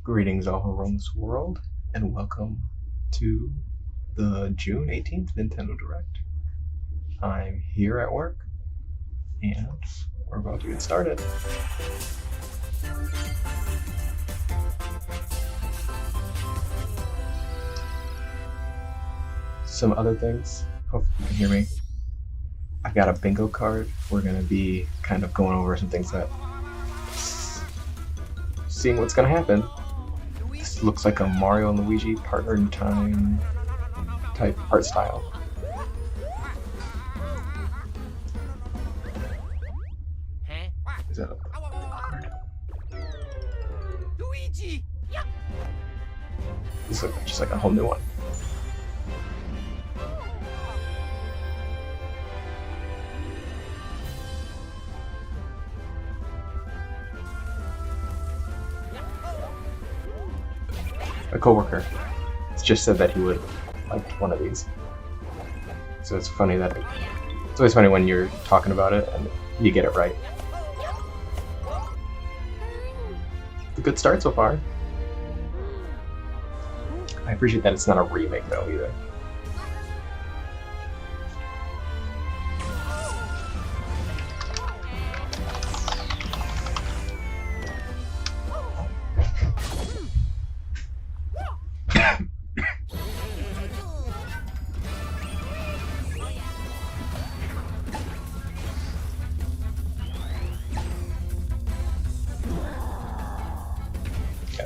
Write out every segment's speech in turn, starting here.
Greetings, all who roam this world, and welcome to the June 18th Nintendo Direct. I'm here at work, and we're about to get started. Some other things, hopefully you can hear me. I've got a bingo card. We're going to be kind of going over some things that... seeing what's going to happen. This looks like a Mario and Luigi partner in time type art style. Is that a card? Luigi! This looks just like a whole new one. A coworker just said that he would like one of these. So it's funny that it's always funny when you're talking about it and you get it right. A good start so far. I appreciate that it's not a remake though either.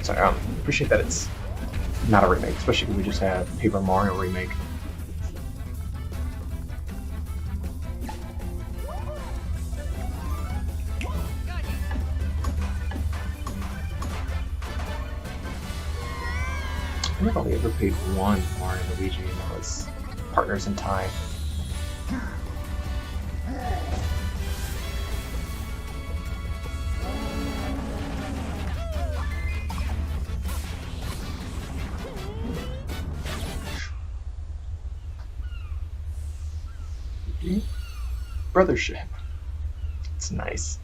So I appreciate that it's not a remake, especially if we just had Paper Mario remake. I think I've only ever played one Mario and Luigi, and that was Partners in Time. Brothership. It's nice.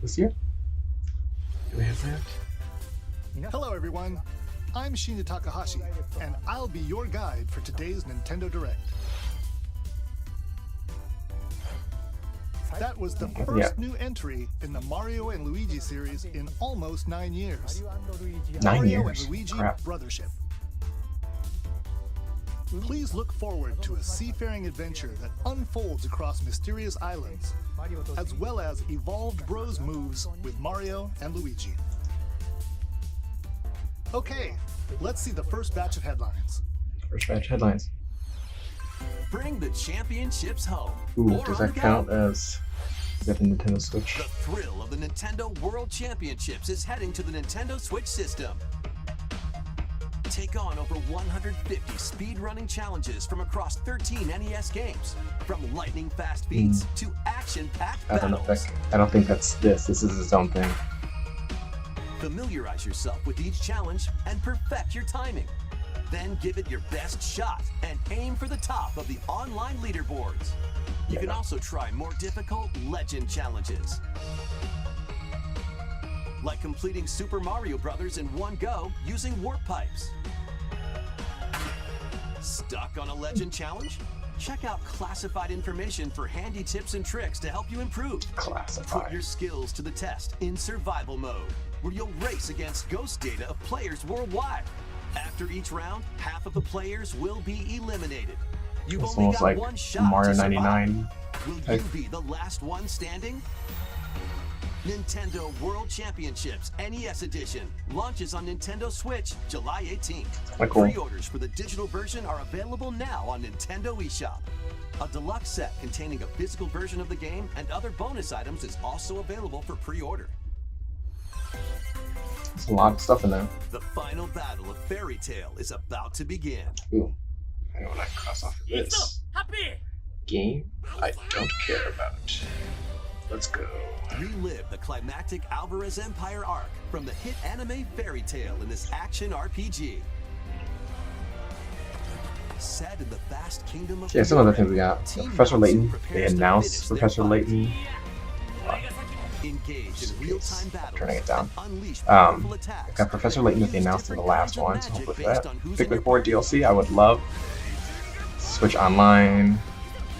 This year? Do we have that? Hello everyone, I'm Shinya Takahashi, and I'll be your guide for today's Nintendo Direct. That was the first new entry in the Mario and Luigi series in almost 9 years. 9 Mario years. and Luigi Crap. Brothership. Please look forward to a seafaring adventure that unfolds across mysterious islands, as well as evolved Bros moves with Mario and Luigi. Okay, let's see the first batch of headlines. First batch headlines. Bring the championships home. Ooh, Or does on that the count go. as the Nintendo Switch? The thrill of the Nintendo World Championships is heading to the Nintendo Switch system. Take on over 150 speedrunning challenges from across 13 NES games, from lightning-fast beats to action-packed I don't know. battles. I don't think that's this. This is its own thing. Familiarize yourself with each challenge and perfect your timing. Then give it your best shot and aim for the top of the online leaderboards. You can also try more difficult legend challenges, like completing Super Mario Bros. In one go using warp pipes. Stuck on a legend challenge? Check out classified information for handy tips and tricks to help you improve. Put Classified. your skills to the test in survival mode, where you'll race against ghost data of players worldwide. After each round, half of the players will be eliminated. You've It's only almost got like one shot Mario to survive. 99. Will you type. be the last one standing? Nintendo World Championships NES Edition launches on Nintendo Switch July 18th. Kinda cool. Pre-orders for the digital version are available now on Nintendo eShop. A deluxe set containing a physical version of the game and other bonus items is also available for pre-order. There's a lot of stuff in there. The final battle of Fairy Tail is about to begin. Ooh. I know what I can cross off of this. Game I don't care about. Let's go. Relive the climactic Alvarez Empire arc from the hit anime Fairy Tail in this action RPG. Set in the vast kingdom of... Yeah, some other things we got. Team Professor Yotsu Layton. prepares They to announced finish their Professor fight. Layton. Engage in real-time battles. Turning it down. And unleash powerful I attacks. got Professor Layton that they Use announced in the different last kinds of one, so magic hopefully based for on that. who's in Pikmin your 4 party. DLC, I would love. Switch Online,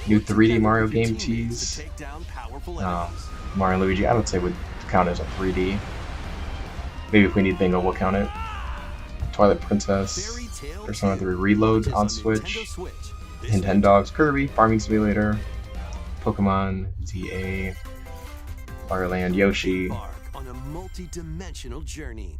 new Work 3D together Mario with your game teammates tease. to take down powerful enemies. Mario and Luigi, I would say would count as a 3D. Maybe if we need Bingo, we'll count it. Twilight Princess, Fairy Tail Persona 2 3 Reload launches on Nintendo Switch. Switch. This Nintendogs, Kirby, Farming Simulator, Pokemon, ZA, Mario Land, Yoshi. Embark on a multi-dimensional journey.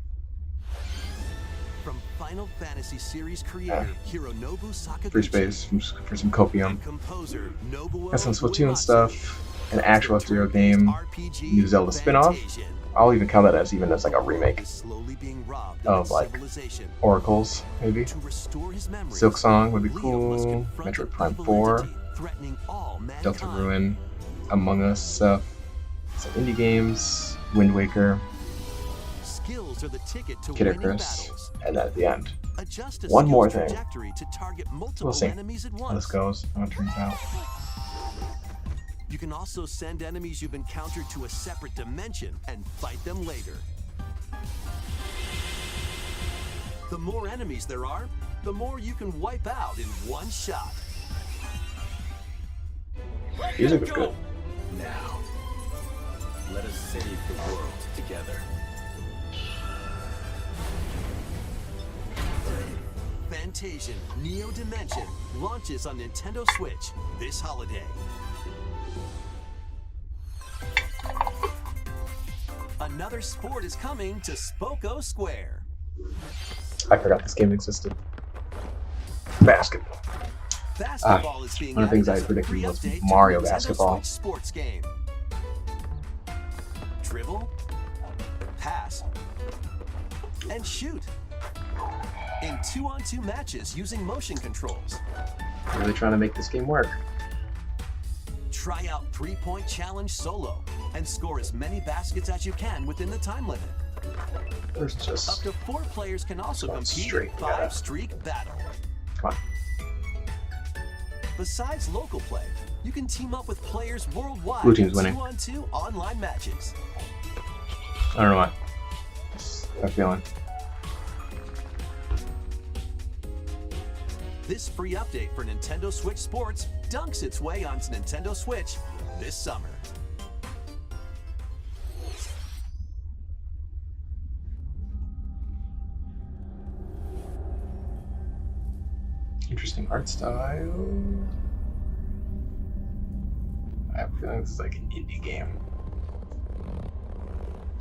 From Final Fantasy series creator Hironobu Sakaguchi Free space for some copium. and composer Nobuo Got some Splatoon Uematsu, stuff, an actual the F-Zero turn-based game, RPG new Zelda spin-off. Fantasia. I'll even count that as like a The world remake is slowly being robbed of, its like, civilization. Oracles, maybe. To restore his memories, Silk Song would be Leo must cool. confront an Metroid Prime evil 4, entity threatening all mankind. Delta Ruin, Among Us stuff, some indie games, Wind Waker, Skills are the ticket to Kid winning Icarus, battles. and then at the end. Adjust a One more skill's thing. trajectory to target multiple We'll see enemies at how once. this goes, how it turns out. You can also send enemies you've encountered to a separate dimension and fight them later. The more enemies there are, the more you can wipe out in one shot. Music was good. Now, let us save the world together. Fantasian Neo Dimension launches on Nintendo Switch this holiday. Another sport is coming to Spoko Square. I forgot this game existed. Basketball. Basketball is being one of the things added I as a predicted free was update to Mario the Nintendo Basketball. Switch sports game. Dribble, pass, and shoot. In 2-on-2 matches using motion controls. Really trying to make this game work. Try out 3-point challenge solo and score as many baskets as you can within the time limit. There's Up just... to 4 players can also Going compete straight, in yeah. 5-streak battle. Come on. Besides local play, you can team up with players worldwide Blue team's in winning. 2-on-2 online matches. I don't know why. Just got a feeling. This free update for Nintendo Switch Sports dunks its way onto Nintendo Switch this summer. Interesting art style. I have a feeling this is like an indie game.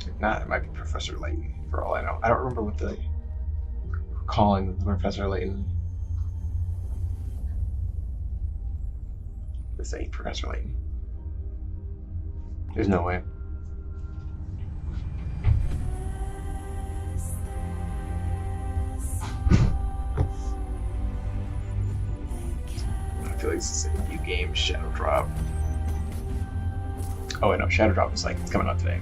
If not, it might be Professor Layton, for all I know. I don't remember what the calling the Professor Layton. This ain't Professor Layton. There's no way. I feel like this is a new game, Shadow Drop. Oh wait, no, Shadow Drop is like, it's coming out today.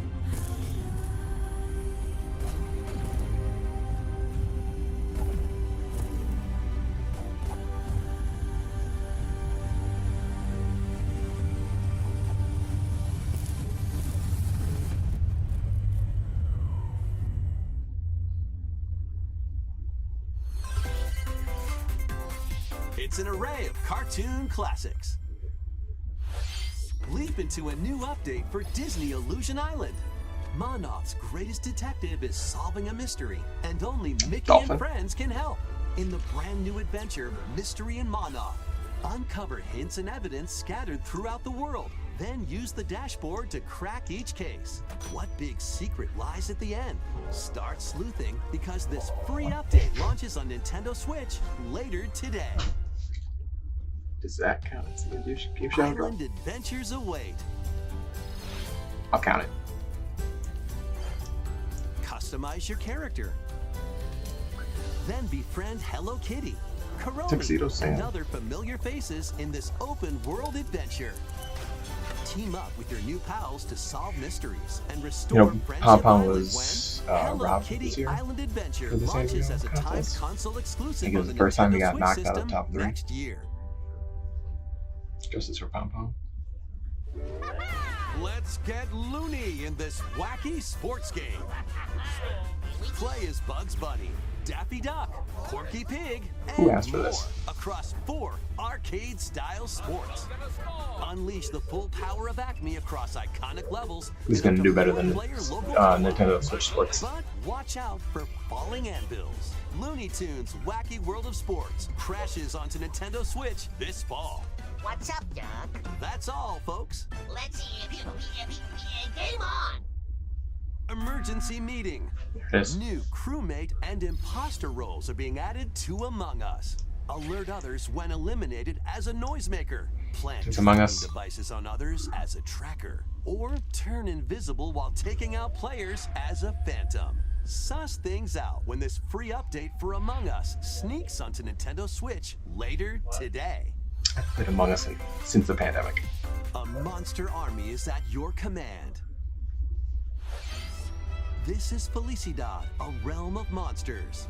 It's an array of cartoon classics. Leap into a new update for Disney Illusion Island. Monoth's greatest detective is solving a mystery, and only Mickey Dolphin. and friends can help. In the brand new adventure, Mystery and Monoth, uncover hints and evidence scattered throughout the world. Then use the dashboard to crack each case. What big secret lies at the end? Start sleuthing because this free update launches on Nintendo Switch later today. Does that count as a game Shadow Drop? Island adventures await. I'll count it. Customize your character. Then befriend Hello Kitty, Tuxedo Karoni, Sam. and other familiar faces in this open world adventure. Team up with your new pals to solve mysteries and restore Friendship Pom Pom Island was when Hello robbed Kitty this year Island Adventure for the launches San as a Diego timed contest. console I exclusive think it was on the first time he Nintendo got Switch knocked out of system the top 3. next year. Justice for Pom Pom. Let's get loony in this wacky sports game. Play as Bugs Bunny, Daffy Duck, Porky Pig, Who and asked for more this? across 4 arcade-style sports. Unleash the full power of Acme across iconic levels. He's in gonna a do better than four-player local co-op. Nintendo Switch Sports. But watch out for falling anvils. Looney Tunes Wacky World of Sports crashes onto Nintendo Switch this fall. What's up, Doug? That's all, folks. Let's game on. Emergency meeting. There it is. New crewmate and imposter roles are being added to Among Us. Alert others when eliminated as a noisemaker. Plant It's Among tracking Us. devices on others as a tracker. Or turn invisible while taking out players as a phantom. Suss things out when this free update for Among Us sneaks onto Nintendo Switch later today. I've played Among Us since the pandemic. A monster army is at your command. This is Felicidad, a realm of monsters.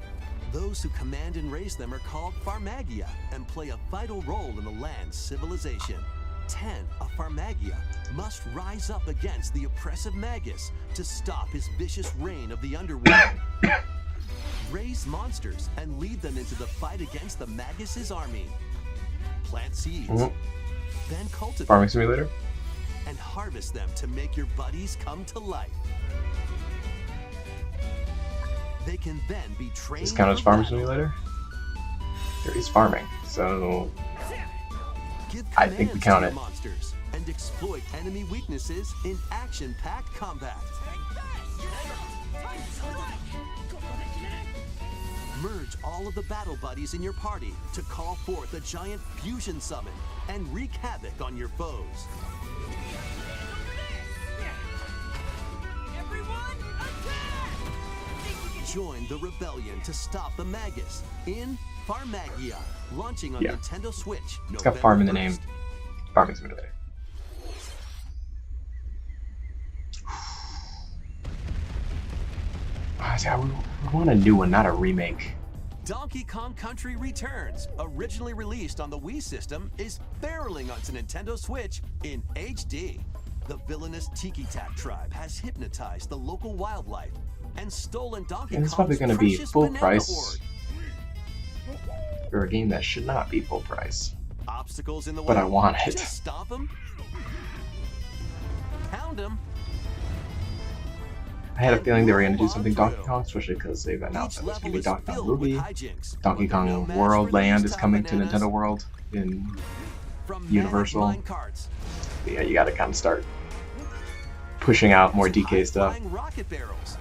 Those who command and raise them are called Farmagia and play a vital role in the land's civilization. 10 of Farmagia must rise up against the oppressive Magus to stop his vicious reign of the underworld. Raise monsters and lead them into the fight against the Magus' army. Plant seeds, then cultivate Farming Simulator? and harvest them to make your buddies come to life. They can then be trained. Does this count as for Farming battle. Simulator? There is farming, so Give I think we commands count to it. your monsters and exploit enemy weaknesses in action-packed combat. Merge all of the battle buddies in your party to call forth a giant fusion summon and wreak havoc on your foes. Join the rebellion to stop the Magus in Farmagia, launching on Yeah. Nintendo Switch. it's got farm in the name. 1st. Farming Simulator. I want a new one, not a remake. Donkey Kong Country Returns, originally released on the Wii system, is barreling onto Nintendo Switch in HD. The villainous Tiki Tak tribe has hypnotized the local wildlife and stolen Donkey And Kong's it's probably going to be precious full banana price hoard. for a game that should not be full price. Obstacles in the way. But I want it. Just stomp them. Pound them. I had a feeling they were going to do something Donkey Kong, especially because they've announced Each that there's level going to be a is Donkey Kong filled with movie. hijinks, Donkey but they're no Kong match World for Land these is tough coming to bananas. Nintendo World in From Universal. manic flying carts, Yeah, you got to kind of start pushing out more DK stuff. high-flying rocket barrels.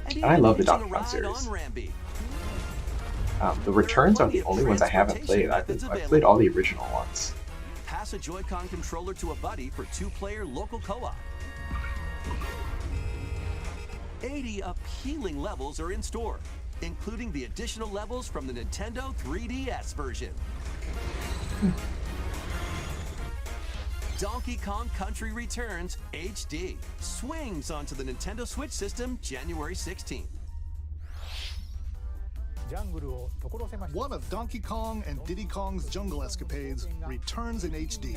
And I even love the hitching Donkey a Kong ride series. on Rambi. The returns are the only ones I haven't played. I've played all the original ones. Pass a Joy-Con controller to a buddy for 2-player local co-op. 80 appealing levels are in store, including the additional levels from the Nintendo 3DS version. Donkey Kong Country Returns HD swings onto the Nintendo Switch system January 16th. One of Donkey Kong and Diddy Kong's jungle escapades returns in HD.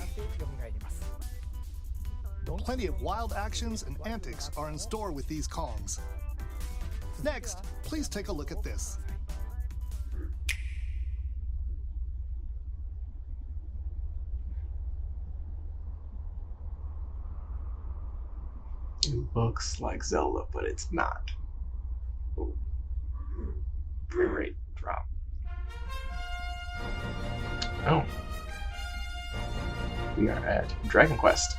Plenty of wild actions and antics are in store with these Kongs. Next, please take a look at this. It looks like Zelda, but it's not. Oh. Frame rate drop. Oh. We are at Dragon Quest.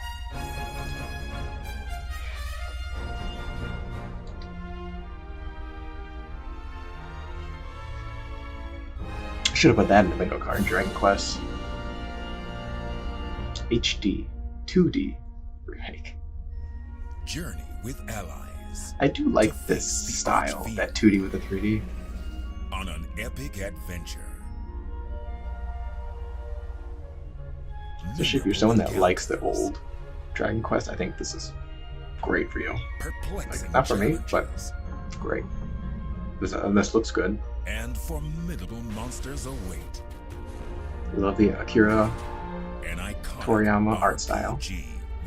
Should have put that in the bingo card. Dragon Quest HD 2D remake. Journey with allies I do like this style, that 2D with the 3D. on an epic adventure. Especially if you're someone that likes the old Dragon Quest, I think this is great for you. Perplexing Like, not for me, but challenges it's great. This looks good. and formidable monsters await. I love the Akira An iconic Toriyama art style. RPG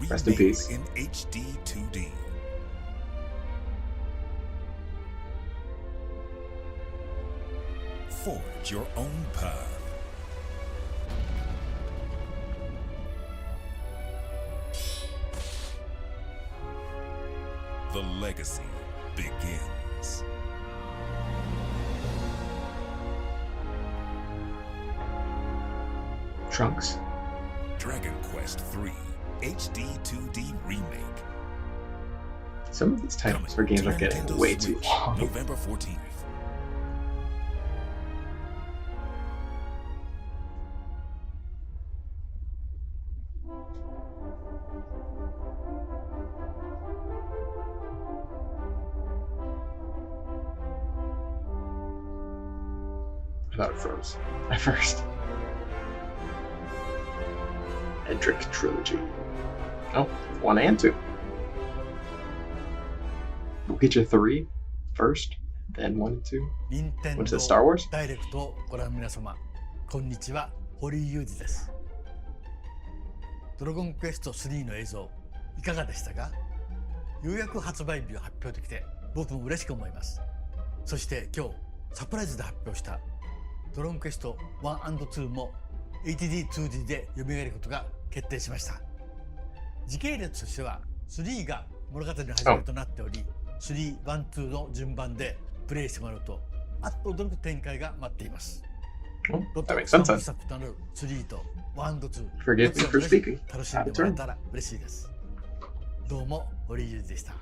Rest in remade peace. in HD 2D. Forge your own path. The legacy begins. Trunks. Dragon Quest III HD 2D Remake. Some of these titles for games are getting Nintendo way too Switch, long. November 14th. I thought it froze at first. Edric Trilogy. Oh, 1 and 2. We'll get you 3 first, then 1 and 2. 任天 What's 堂 it, Star Wars? ダイレクトをご覧の皆様、こんにちは、堀井裕二です。ドラゴンクエスト3の映像、いかがでしたか？ようやく発売日を発表できて、僕も嬉しく思います。そして今日、サプライズで発表したドラゴンクエスト 1&2 も HD2D で蘇ることが決定しました。時系列としては3が物語の始まりとなっており、3、1、2の順番でプレイしてもらうと、あっと驚く展開が待っています。 Oh, ロ that ト makes sense 3 then. 部作となる3と1&2、 Forgive me for speaking. 楽しんでもらえたら嬉しいです。どうも堀井裕二でした。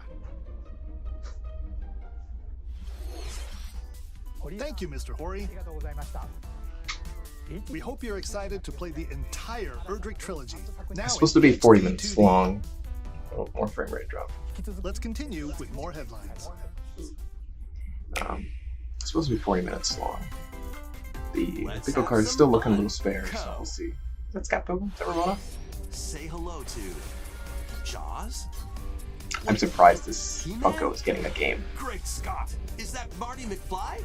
Thank you, Mr. Hori. We hope you're excited to play the entire Erdrick trilogy. Now It's supposed to be 40 minutes long. Oh, more frame rate drop. Let's continue with more headlines. It's supposed to be 40 minutes long. The Let's pickle have card is some still looking a little fun. spare, so Go. we'll see. That's Capcom? Is that Ramona? Say hello to Jaws? I'm surprised this Funko is getting a game. Great Scott! Is that Marty McFly?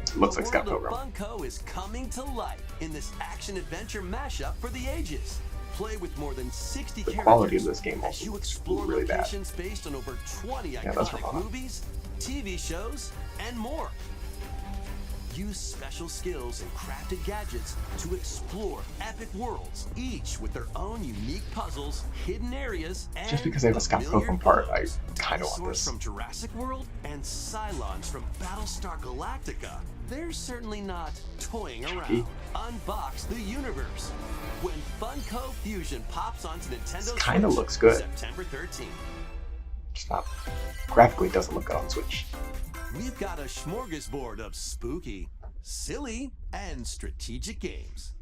It looks like The Scott world Pilgrim. of Funko is coming to life in this action-adventure mashup for the ages. Play with more than 60 The characters quality of this game as also you looks explore really bad. locations based on over 20 that's iconic Ramona. movies, TV shows, and more. Use special skills and crafted gadgets to explore epic worlds, each with their own unique puzzles, hidden areas, and Just because they have a Scott familiar Pilgrim part, I foes. kinda want Dinosaurs this. from Jurassic World and Cylons from Battlestar Galactica. They're certainly not toying around. Unbox the universe when Funko Fusion pops onto Nintendo kinda Switch looks good. September 13th. Stop. Graphically, it doesn't look good on Switch. We've got a smorgasbord of spooky, silly, and strategic games.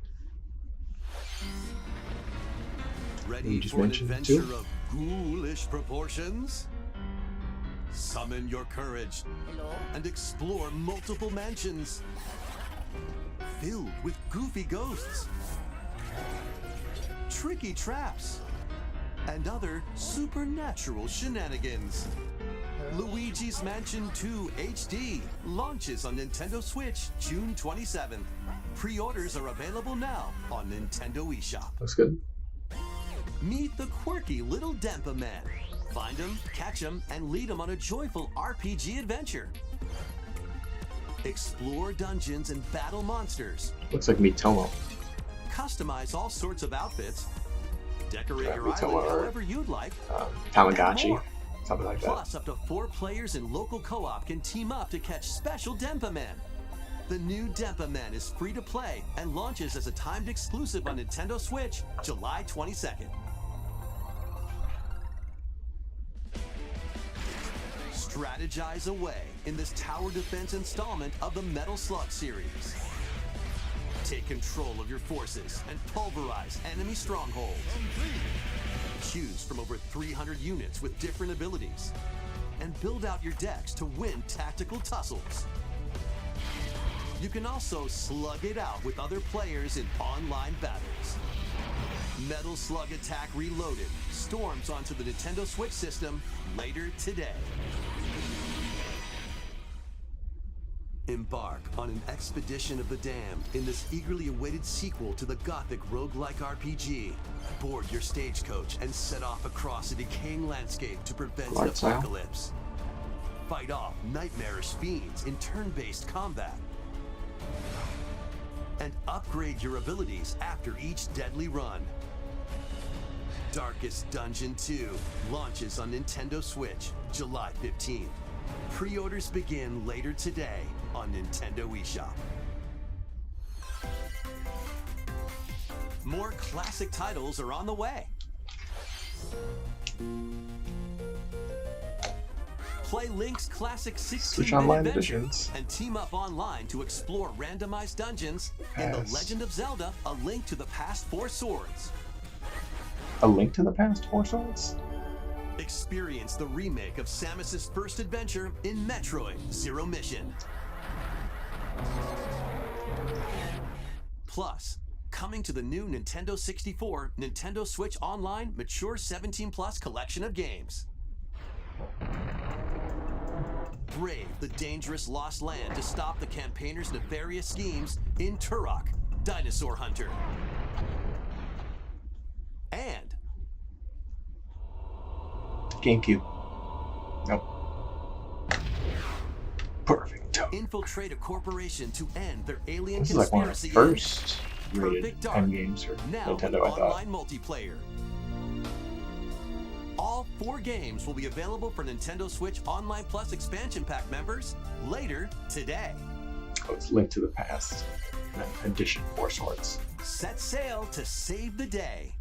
Ready You just for an mentioned adventure two? of ghoulish proportions? Summon your courage and explore multiple mansions filled with goofy ghosts, tricky traps, and other supernatural shenanigans. Luigi's Mansion 2 HD launches on Nintendo Switch June 27th. Pre-orders are available now on Nintendo eShop. Looks good. Meet the quirky little Dempa Man. Find him, catch him, and lead him on a joyful RPG adventure. Explore dungeons and battle monsters. Looks like Mitomo. Customize all sorts of outfits. Decorate Yeah, your Mitomo island or, however you'd like. Tamagotchi. Something like that. Plus, up to 4 players in local co-op can team up to catch special Dempa Man. The new Dempa Man is free to play and launches as a timed exclusive on Nintendo Switch July 22nd. Strategize away in this tower defense installment of the Metal Slug series. Take control of your forces and pulverize enemy strongholds. Choose from over 300 units with different abilities and build out your decks to win tactical tussles. You can also slug it out with other players in online battles. Metal Slug Attack Reloaded storms onto the Nintendo Switch system later today. Embark on an expedition of the damned in this eagerly awaited sequel to the gothic roguelike RPG. Board your stagecoach and set off across a decaying landscape to prevent an Lights out. apocalypse. Fight off nightmarish fiends in turn-based combat. And upgrade your abilities after each deadly run. Darkest Dungeon 2 launches on Nintendo Switch July 15th. Pre-orders begin later today on Nintendo eShop. More classic titles are on the way. Play Link's classic Switch 16-bit Online adventure editions. and team up online to explore randomized dungeons in The Past. Legend of Zelda: A Link to the Past 4 Swords. A Link to the Past 4 Swords? Experience the remake of Samus's first adventure in Metroid Zero Mission. Plus, coming to the new Nintendo 64, Nintendo Switch Online Mature 17 Plus collection of games. Brave the dangerous lost land to stop the campaigners' nefarious schemes in Turok: Dinosaur Hunter. And GameCube. Nope. Perfect. infiltrate a corporation to end their alien This is like one of the conspiracy. first rated Perfect Dark. end games for Now with Nintendo, I thought. online multiplayer. All 4 games will be available for Nintendo Switch Online Plus expansion pack members later today. Oh, it's Link to the Past. Edition 4 Swords. Set sail to save the day.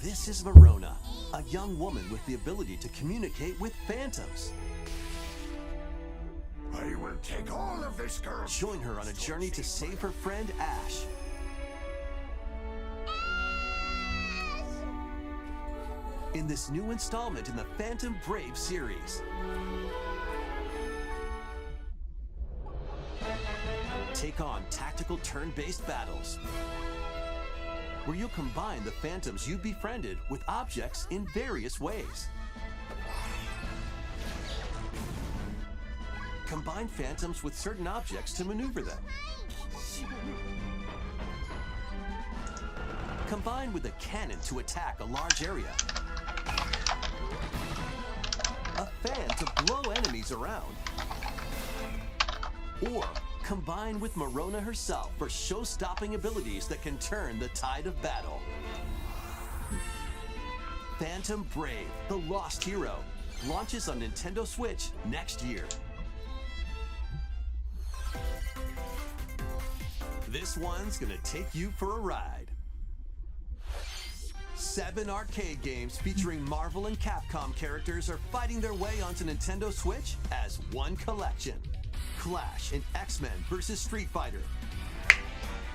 This is Verona, a young woman with the ability to communicate with phantoms. I will take all of this girl. Join her on a journey to save her friend Ash. In this new installment in the Phantom Brave series. Take on tactical turn-based battles, where you'll combine the phantoms you've befriended with objects in various ways. Combine phantoms with certain objects to maneuver them. Combine with a cannon to attack a large area. A fan to blow enemies around. Or combine with Verona herself for show-stopping abilities that can turn the tide of battle. Phantom Brave, the Lost Hero, launches on Nintendo Switch next year. This one's gonna take you for a ride. 7 arcade games featuring Marvel and Capcom characters are fighting their way onto Nintendo Switch as one collection. Clash in X-Men vs. Street Fighter.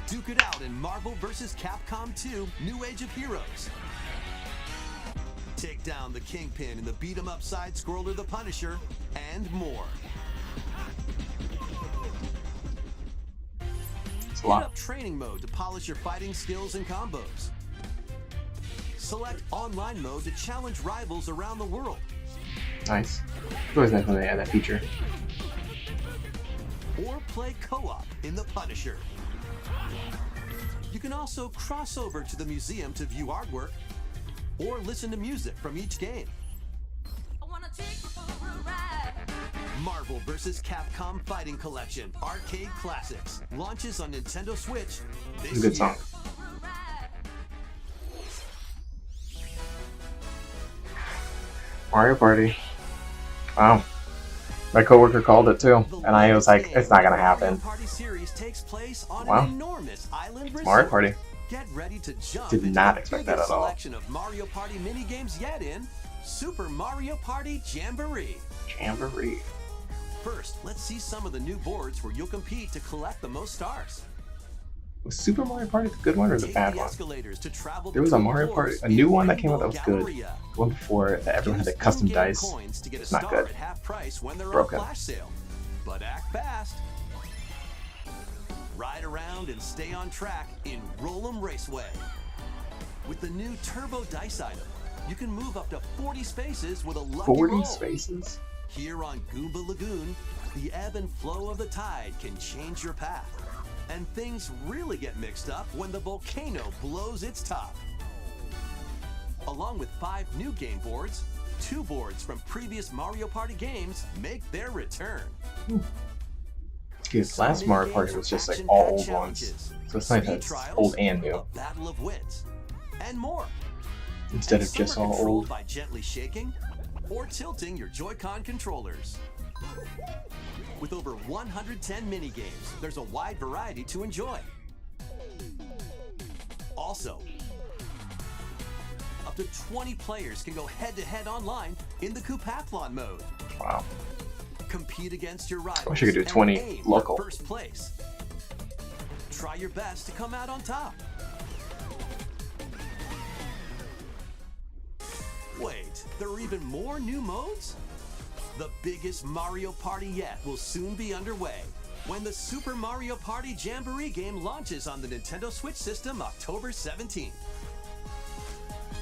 Duke it out in Marvel vs. Capcom 2 New Age of Heroes. Take down the Kingpin in the beat-em-up side-scroller The Punisher, and more. It's a Hit lot. up training mode to polish your fighting skills and combos. Select online mode to challenge rivals around the world. Nice. It's always nice when they add that feature. Or play co-op in The Punisher. You can also cross over to the museum to view artwork or listen to music from each game. Marvel vs. Capcom Fighting Collection Arcade Classics launches on Nintendo Switch this Good year. song. Mario Party. Wow. My coworker called it too, The and I was like, latest "It's not gonna game in the Mario happen." Party series takes place on Wow. an enormous island resort. Mario Party. Get ready to jump Did into not the expect that biggest at all. selection of Mario Party minigames yet in Super Mario Party Jamboree. Jamboree. First, let's see some of the new boards where you'll compete to collect the most stars. Was Super Mario Party the good one or the Take bad the one? escalators to travel There was a between Mario floors Party, a new in one that came out that Rainbow was good. Galleria. The one before that everyone had Use the custom in-game dice. coins to get a It's not star good. at half price when they're Broken. on flash sale. But act fast. Ride around and stay on track in Roll'em Raceway. With the new Turbo Dice item, you can move up to 40 spaces with a lucky 40 roll. spaces? Here on Goomba Lagoon, the ebb and flow of the tide can change your path. And things really get mixed up when the volcano blows its top. Along with 5 new game boards, 2 boards from previous Mario Party games make their return. Dude, last Mario Party was just like all old ones. So it's nice that it's old and new. A battle of wits, and more. Instead And of just some are all controlled old. by gently shaking or tilting your Joy-Con controllers. With over 110 mini-games, there's a wide variety to enjoy. Also, up to 20 players can go head-to-head online in the Coupathlon mode. Wow. Compete against your rivals. wish I could do and 20 aim local. for first place. Try your best to come out on top. Wait, there are even more new modes? The biggest Mario Party yet will soon be underway when the Super Mario Party Jamboree game launches on the Nintendo Switch system October 17th.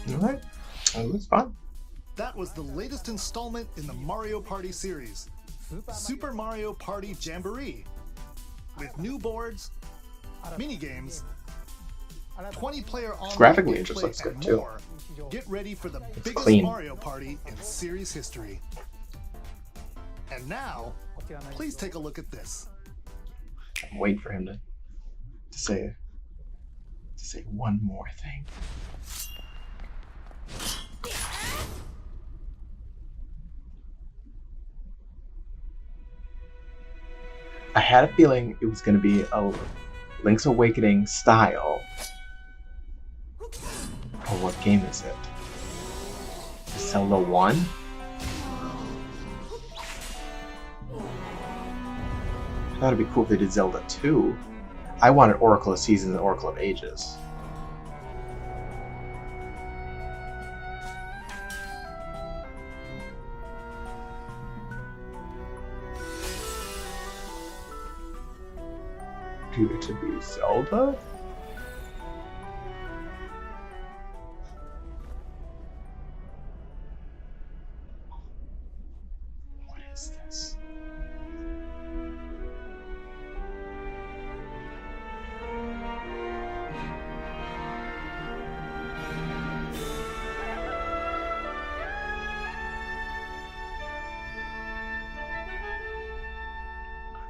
Alright. That looks fun. That was the latest installment in the Mario Party series, Super Mario Party Jamboree. With new boards, mini-games, 20-player online Graphically, it just gameplay, looks good, and too. more. Get ready for the biggest clean. Mario Party in series history. And now, please take a look at this. I'm waiting for him to say one more thing. I had a feeling it was going to be a Link's Awakening style. Oh, what game is it? Zelda 1? I thought it'd be cool if they did Zelda 2. I wanted Oracle of Seasons and Oracle of Ages. Do it to be Zelda? What is this?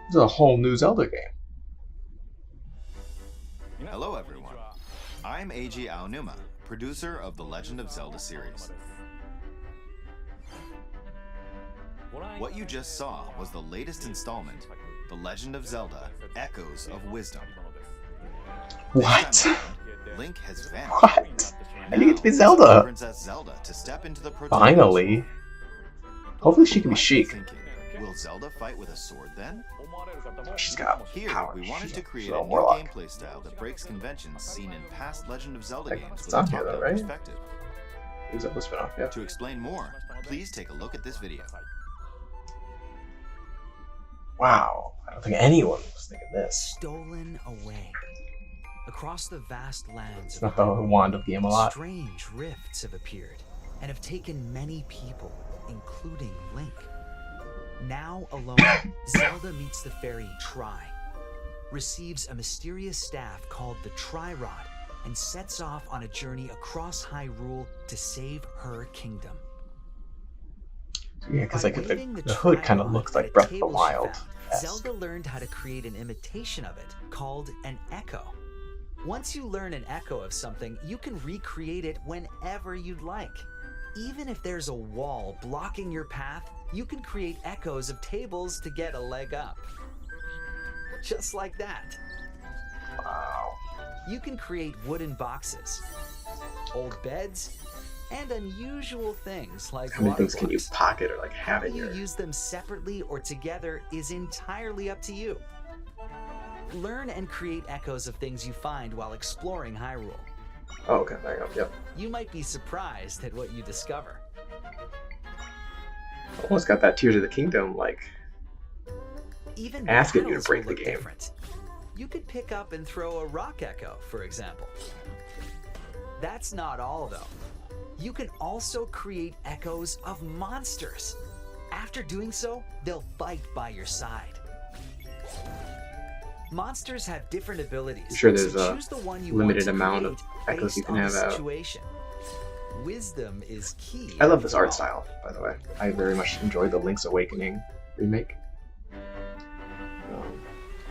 This is a whole new Zelda game. Hello everyone, I'm Eiji Aonuma, producer of the Legend of Zelda series. What you just saw was the latest installment, The Legend of Zelda: Echoes of Wisdom. What? This time around, Link has vanished. What? I didn't get to be Now, Zelda. it's up to Princess Zelda to step into the protagonist. Finally. Hopefully she can be What are you Sheik. thinking? Will Zelda fight with a sword then? She's got Here, power. we wanted She's to create a a new warlock. gameplay style that breaks conventions seen in past Legend of Zelda Like, games it's with a on here though, top-down right? perspective. It was Zelda spinoff, yeah. To explain more, please take a look at this video. Wow. I don't think anyone was thinking this. Stolen away. Across the vast lands It's not the wand of game a lot. strange rifts have appeared and have taken many people, including Link. Now alone, Zelda meets the fairy Tri, receives a mysterious staff called the Tri-Rod, and sets off on a journey across Hyrule to save her kingdom. Yeah, because By like waving the hood kind of Tri-Rod looks at like a Breath of the table she Wild. found, Zelda learned how to create an imitation of it called an echo. Once you learn an echo of something, you can recreate it whenever you'd like. Even if there's a wall blocking your path, you can create echoes of tables to get a leg up. Just like that. Wow. You can create wooden boxes, old beds, and unusual things like How many water things can you blocks. pocket or like How have in you your... use them separately or together is entirely up to you. Learn and create echoes of things you find while exploring Hyrule. Oh, okay, there you go, yep. You might be surprised at what you discover. Almost got that Tears of the Kingdom, like... Even asking you to battles break will the look game. different. You could pick up and throw a rock echo, for example. That's not all, though. You can also create echoes of monsters. After doing so, they'll fight by your side. Monsters have different abilities. I'm sure there's so a choose the one you limited want to amount of create echoes you based can on have the out. situation. Wisdom is key. I love this art style, by the way. I very much enjoyed the Link's Awakening remake.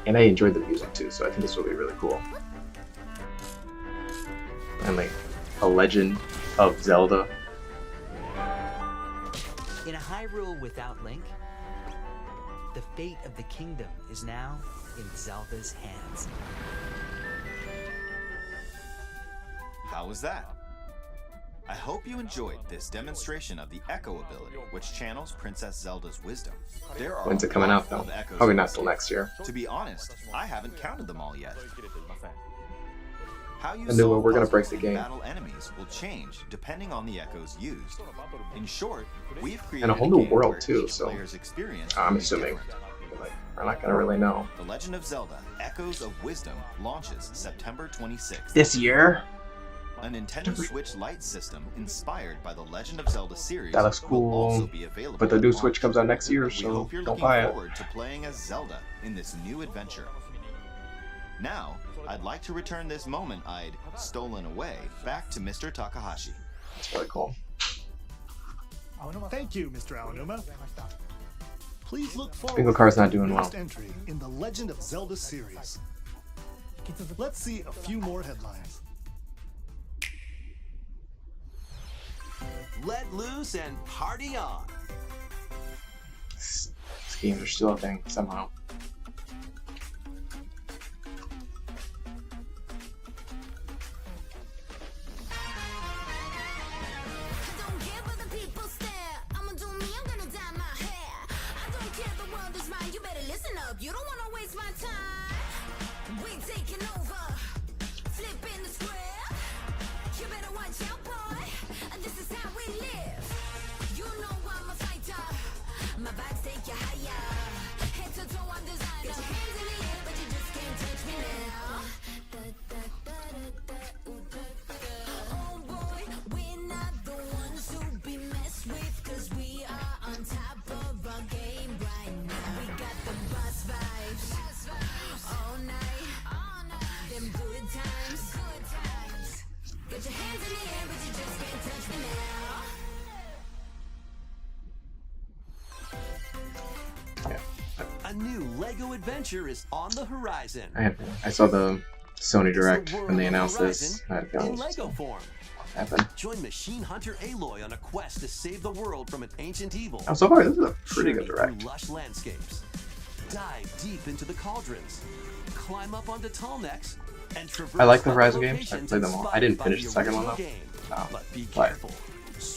And I enjoyed the music too, so I think this will be really cool. And like a Legend of Zelda. In a Hyrule without Link, the fate of the kingdom is now in Zelda's hands. How was that? I hope you enjoyed this demonstration of the Echo ability, which channels Princess Zelda's wisdom. There are When's it coming out though? Probably not till next year. To be honest, I haven't counted them all yet. How you And then solve we're gonna break puzzles the and game. battle enemies will change depending on the echoes used. In short, we've created And a whole new game world where too, each so player's experience I'm will be assuming different. like, we're not gonna really know. The Legend of Zelda: Echoes of Wisdom launches September 26th. This year? A Nintendo Switch Lite system inspired by the Legend of Zelda series That looks will also cool. be available. But the at new launch. Switch comes out next year, We so hope you're don't looking buy it. forward to playing as Zelda in this new adventure. Now, I'd like to return this moment I'd stolen away back to Mr. Takahashi. It's really cool. Thank you, Mr. Aonuma. Please look forward Bingo Card's not to the doing well. next entry in the Legend of Zelda series. Let's see a few more headlines. Let loose and party on. These games are still a thing somehow. You don't wanna waste my time. We taking over, flipping the square. You better watch out, boy. This is how we live. You know I'm a fighter. My vibes take you higher. Head to toe, I'm designer. Get your hands in the air, but you just can't touch me now. Oh boy, we're not the ones to be messed with, 'cause we are on top of our game right now. We got the boss vibes all night. Them good times. Get your hands in the air, but you just can't touch me now. Yeah. A new Lego adventure is on the horizon. I saw the Sony It's the Direct world when they of announced this. Horizon I had a feeling in it was Lego form. happened. Join Machine Hunter Aloy on a quest to save the world from an ancient evil. Oh, so far this is a pretty good Journey Direct. through lush landscapes. Dive deep into the cauldrons. Climb up onto tall necks and traverse I like the other Horizon games. I locations played them all. I inspired didn't by finish the the second one original though. game. No, But be but careful.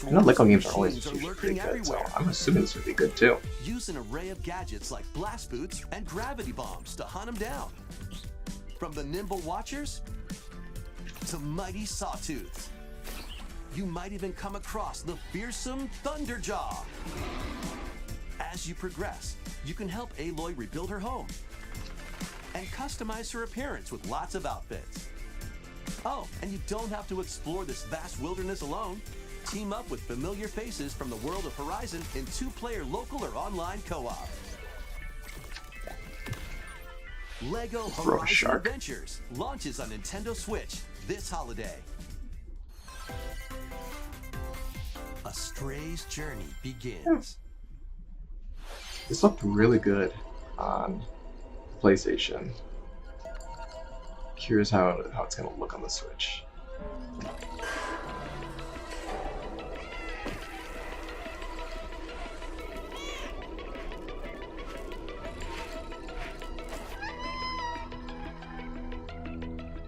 I know Lego games are always Machines usually lurking pretty good, so everywhere. I'm assuming this would be good too. Use an array of gadgets like blast boots and gravity bombs to hunt them down. From the nimble watchers to mighty sawtooths. You might even come across the fearsome Thunderjaw. As you progress, you can help Aloy rebuild her home and customize her appearance with lots of outfits. Oh, and you don't have to explore this vast wilderness alone. Team up with familiar faces from the world of Horizon in 2-player local or online co-op. Lego Throw a Horizon shark. Adventures launches on Nintendo Switch this holiday. A stray's journey begins. This looked really good on PlayStation. Curious how it's gonna look on the Switch.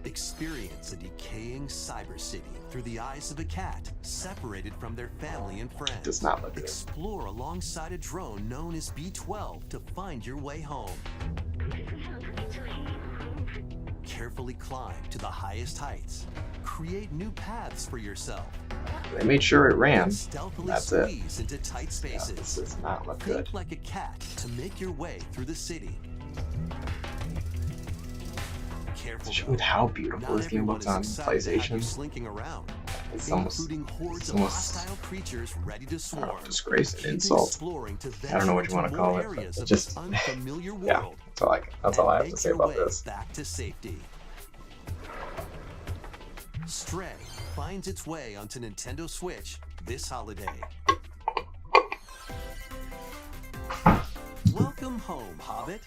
Experience a decaying cyber city through the eyes of a cat separated from their family and friends. Does not look good. Explore alongside a drone known as B-12 to find your way home. Carefully climb to the highest heights. Create new paths for yourself. They made sure it ran. Stealthily That's it. squeeze into tight Yeah, spaces. this does not look Think good. like a cat to make your way through the city. Careful With though. how beautiful Not this game everyone looks is on excited to have you PlayStation, slinking around. It's almost, including hordes it's of almost hostile creatures ready to I don't swarm. know, disgrace and Keep insult. exploring to I don't know what you venture want to into call more it, but areas it of just this unfamiliar yeah, world. that's all I have to Make say your about way this. back to safety. Stray finds its way onto Nintendo Switch this holiday. Welcome home, Hobbit.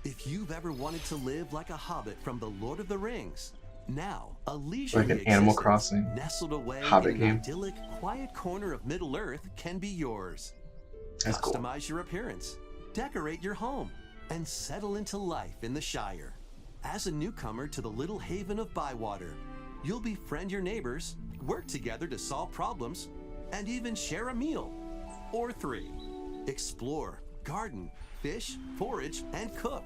If you've ever wanted to live like a hobbit from the Lord of the Rings, now a leisurely Like an Animal existence Crossing nestled away Hobbit in game. an idyllic, quiet corner of Middle-earth can be yours. That's cool. Customize your appearance, decorate your home, and settle into life in the Shire. As a newcomer to the little haven of Bywater, you'll befriend your neighbors, work together to solve problems, and even share a meal. Or 3. Explore, garden, fish, forage, and cook.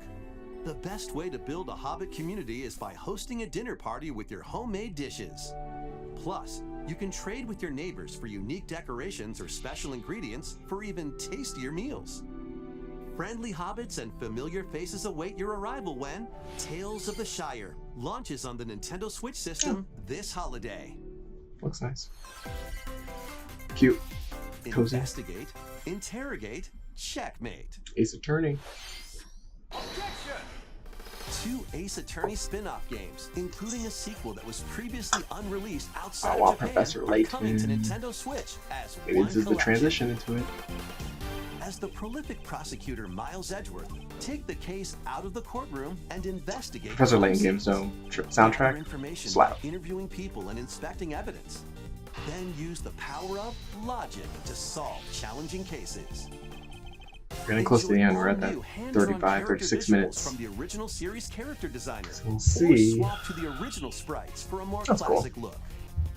The best way to build a Hobbit community is by hosting a dinner party with your homemade dishes. Plus, you can trade with your neighbors for unique decorations or special ingredients for even tastier meals. Friendly hobbits and familiar faces await your arrival when Tales of the Shire launches on the Nintendo Switch system this holiday. Looks nice. Cute. Cozy. Investigate, interrogate, checkmate. Ace Attorney. 2 Ace Attorney spin-off games, including a sequel that was previously unreleased outside Wow, of Japan, Professor are coming to Layton. Nintendo Switch as Maybe one this is the collection. transition into it. As the prolific prosecutor Miles Edgeworth, take the case out of the courtroom and investigate. Professor crime Layton Games scenes. Zone Gather soundtrack. information Slap. by interviewing people and inspecting evidence. Then use the power of logic to solve challenging cases. We're getting close to the end. We're at Enjoy that all-new hands-on 35, character 36 visuals minutes. from the original series character designer. So we'll Or see. swap to the original sprites for a more That's cool. classic look.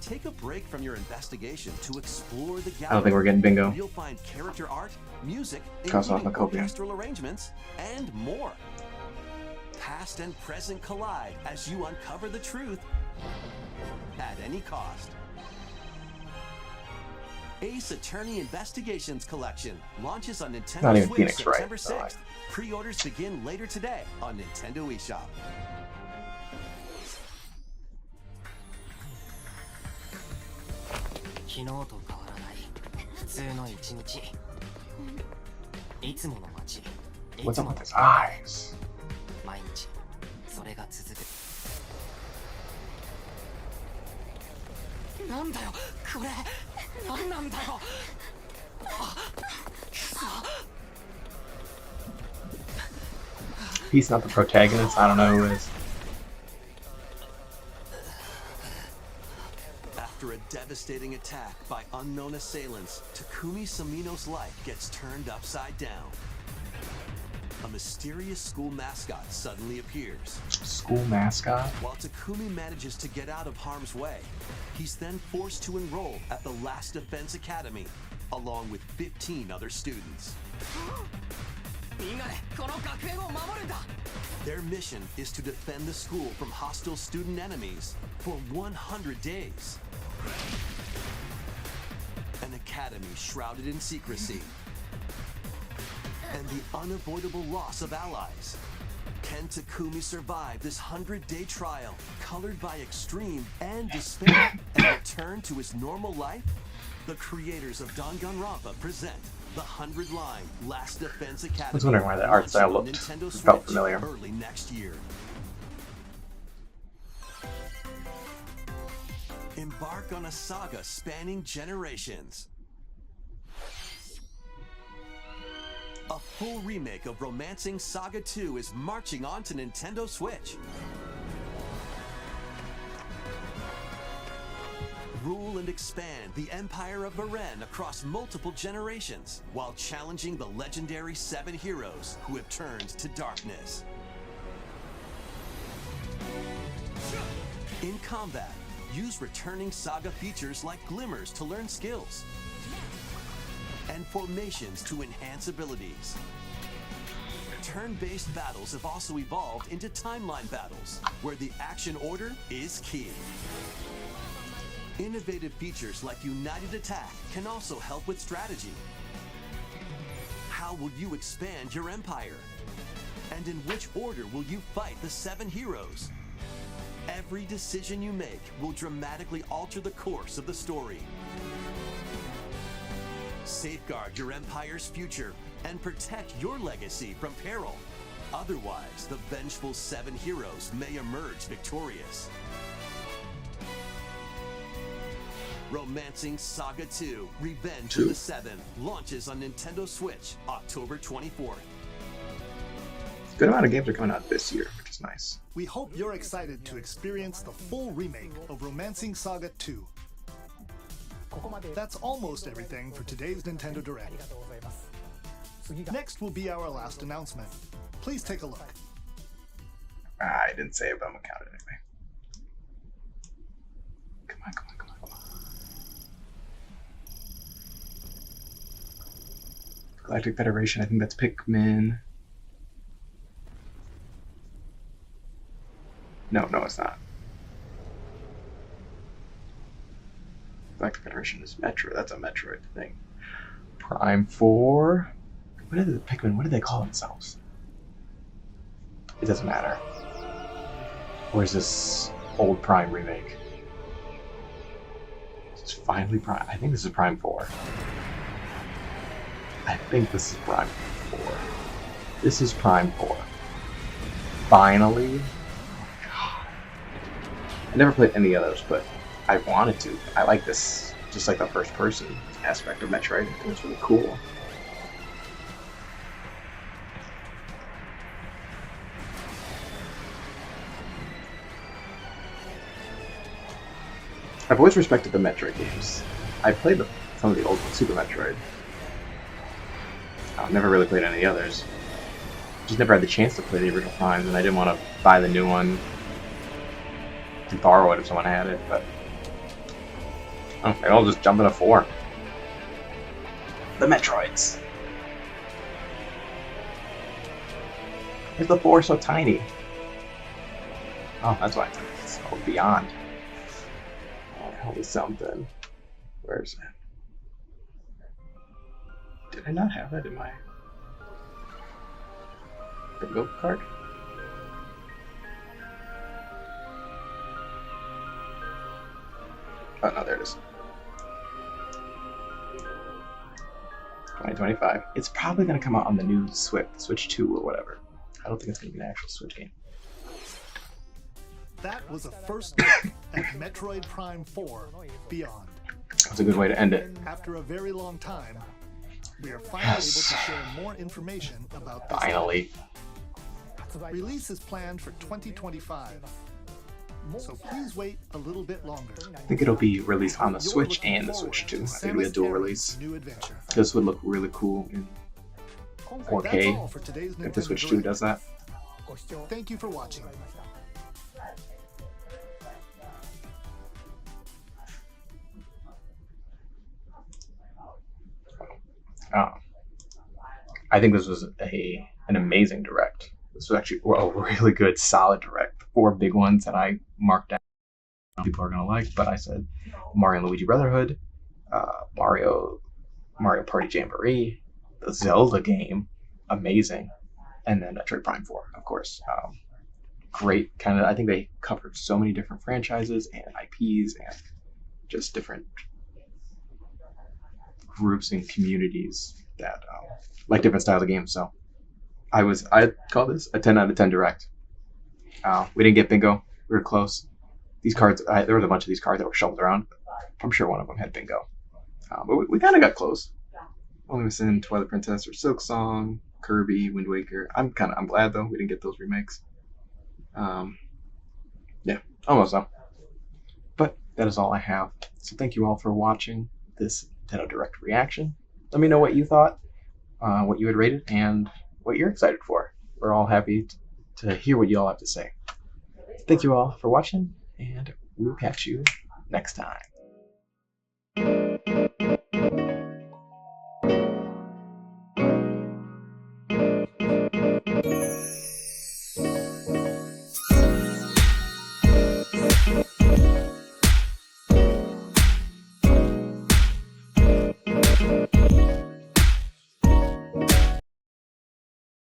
Take a break from your investigation to explore the gallery. I don't think we're getting bingo. You'll find character art, music, Cross off including my copia. orchestral arrangements, and more. Past and present collide as you uncover the truth at any cost. Ace Attorney Investigations Collection launches on Nintendo Not even Switch Phoenix Wright, September so 6th. Pre-orders begin later today on Nintendo eShop. 昨日と変わらない普通の一日いつもの街い What's つ up も with の his eyes? 毎日それが続くなんだよこれなんなんだよあくそ He's not the protagonist. I don't know who is. After a devastating attack by unknown assailants, Takumi Samino's life gets turned upside down. A mysterious school mascot suddenly appears. School mascot? While Takumi manages to get out of harm's way, he's then forced to enroll at the Last Defense Academy, along with 15 other students. みんなでこの学園を守るんだ Their mission is to defend the school from hostile student enemies for 100 days. An academy shrouded in secrecy. And the unavoidable loss of allies. Can Takumi survive this 100-day trial, colored by extreme and despair, and return to his normal life? The creators of Danganronpa present the 100-line Last Defense Academy. I was wondering why the art style launching looked on Nintendo felt Switch familiar. early next year. Embark on a saga spanning generations. A full remake of Romancing Saga 2 is marching on to Nintendo Switch. Rule and expand the Empire of Varen across multiple generations, while challenging the legendary 7 heroes who have turned to darkness. In combat, use returning Saga features like glimmers to learn skills, and formations to enhance abilities. Turn-based battles have also evolved into timeline battles, where the action order is key. Innovative features like United Attack can also help with strategy. How will you expand your empire? And in which order will you fight the 7 heroes? Every decision you make will dramatically alter the course of the story. Safeguard your empire's future and protect your legacy from peril. Otherwise, the vengeful 7 heroes may emerge victorious. Romancing Saga 2: Revenge of the Seven launches on Nintendo Switch October 24th. Good amount of games are coming out this year, which is nice. We hope you're excited to experience the full remake of Romancing Saga 2. That's almost everything for today's Nintendo Direct. Next will be our last announcement. Please take a look. I didn't say it, but I'm gonna count it anyway. Come on, come on, come on, come on. Galactic Federation, I think that's Pikmin. No, it's not. Galactic Federation is Metro. That's a Metroid thing. Prime 4. What is it? Pikmin? What do they call themselves? It doesn't matter. Or is this old Prime remake? It's finally Prime. I think this is Prime 4. I think this is Prime 4. This is Prime 4. Finally. I never played any of those, but I wanted to. I like this, just like the first person aspect of Metroid. I think it's really cool. I've always respected the Metroid games. I played some of the old Super Metroid. I've never really played any of the others. Just never had the chance to play the original Prime, and I didn't want to buy the new one. To borrow it if someone had it, but maybe I'll just jump into 4. The Metroids. Where's the 4 so tiny? Oh, that's why it's called Beyond. Oh, holy something. Where's it? Did I not have that in my bingo card? Oh no, there it is. 2025. It's probably going to come out on the new Switch 2 or whatever. I don't think it's going to be an actual Switch game. That was a first look at Metroid Prime 4 Beyond. That's a good way to end it. After a very long time, we are finally able to share more information about this. Finally. Release is planned for 2025. So please wait a little bit longer. I think it'll be released on the Switch and the Switch 2. I think it'll be a dual release. This would look really cool in 4K if the Switch 2 does that. Thank you for watching. I think this was an amazing Direct. This was actually a really good, solid Direct. 4 big ones that I marked down. People are gonna like, but I said Mario and Luigi Brotherhood, Mario Party Jamboree, the Zelda game, amazing, and then Metroid Prime 4, of course. Great, I think they covered so many different franchises and IPs and just different groups and communities that like different styles of games. So I call this a 10 out of 10 Direct. We didn't get bingo. We were close. These cards, there was a bunch of these cards that were shuffled around. I'm sure one of them had bingo. But we kind of got close. Only missing Twilight Princess or Silk Song, Kirby, Wind Waker. I'm glad though we didn't get those remakes. Yeah, almost though. But that is all I have. So thank you all for watching this Nintendo Direct reaction. Let me know what you thought, what you had rated, and what you're excited for. We're all happy to hear what you all have to say. Thank you all for watching, and we'll catch you next time.